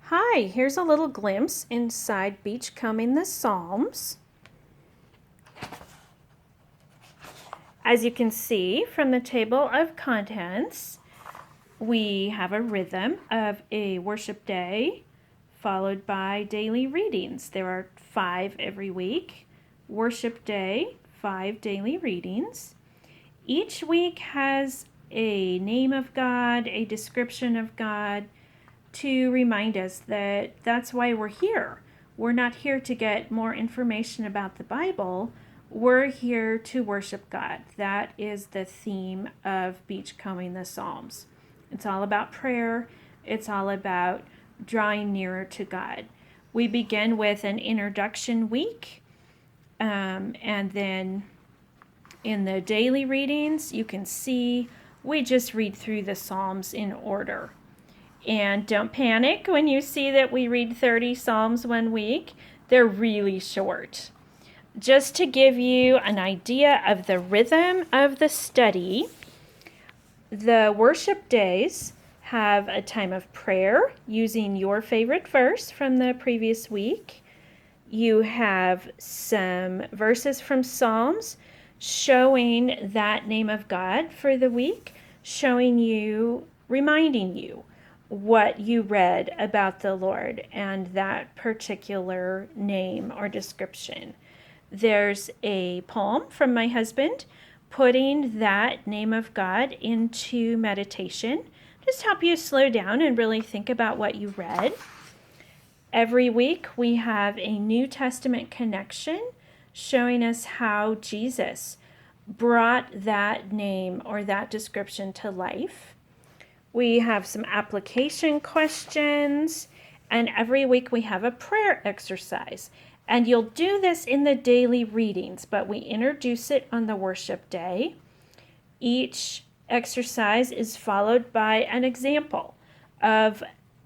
Hi, here's a little glimpse inside Beachcombing the Psalms. As you can see from the table of contents, we have a rhythm of a worship day followed by daily readings. There are 5 every week. Worship day, 5 daily readings. Each week has a name of God, a description of God, to remind us that that's why we're here. We're not here to get more information about the Bible. We're here to worship God. That is the theme of Beachcombing the Psalms. It's all about prayer. It's all about drawing nearer to God. We begin with an introduction week, and then in the daily readings, you can see we just read through the Psalms in order. And don't panic when you see that we read 30 Psalms one week. They're really short. Just to give you an idea of the rhythm of the study, the worship days have a time of prayer using your favorite verse from the previous week. You have some verses from Psalms showing that name of God for the week, reminding you what you read about the Lord and that particular name or description. There's a poem from my husband putting that name of God into meditation. Just help you slow down and really think about what you read. Every week we have a New Testament connection showing us how Jesus brought that name or that description to life. We have some application questions, and every week we have a prayer exercise. And you'll do this in the daily readings, but we introduce it on the worship day. Each exercise is followed by an example of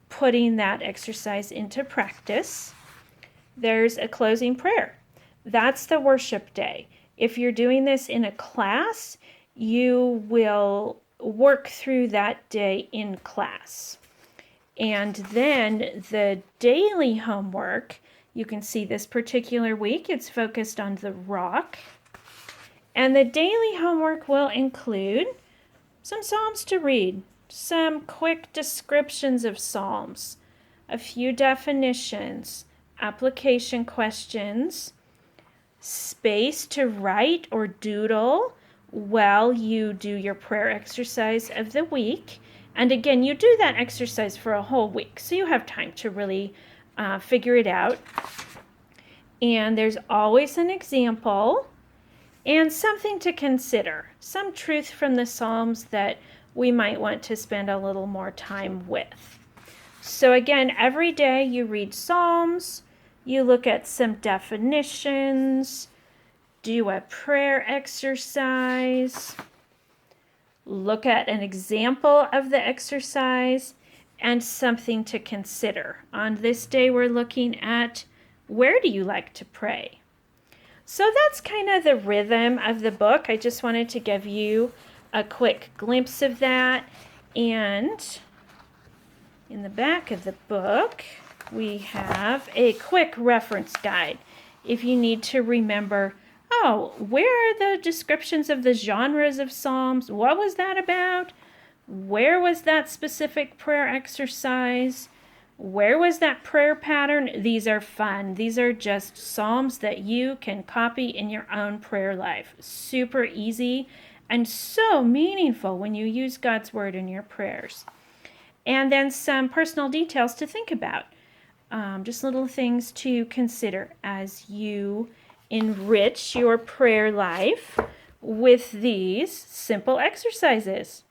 putting that exercise into practice. There's a closing prayer. That's the worship day. If you're doing this in a class, you will work through that day in class. And then the daily homework, you can see this particular week, it's focused on the rock. And the daily homework will include some Psalms to read, some quick descriptions of Psalms, a few definitions, application questions, space to write or doodle while you do your prayer exercise of the week. And again, you do that exercise for a whole week, so you have time to really figure it out. And there's always an example and something to consider, some truth from the Psalms that we might want to spend a little more time with. So again, every day you read Psalms, you look at some definitions, do a prayer exercise, look at an example of the exercise, and something to consider. On this day, we're looking at where do you like to pray? So that's kind of the rhythm of the book. I just wanted to give you a quick glimpse of that. And in the back of the book, we have a quick reference guide. If you need to remember, where are the descriptions of the genres of Psalms? What was that about? Where was that specific prayer exercise? Where was that prayer pattern? These are fun. These are just Psalms that you can copy in your own prayer life. Super easy and so meaningful when you use God's Word in your prayers. And then some personal details to think about. Just little things to consider as you enrich your prayer life with these simple exercises.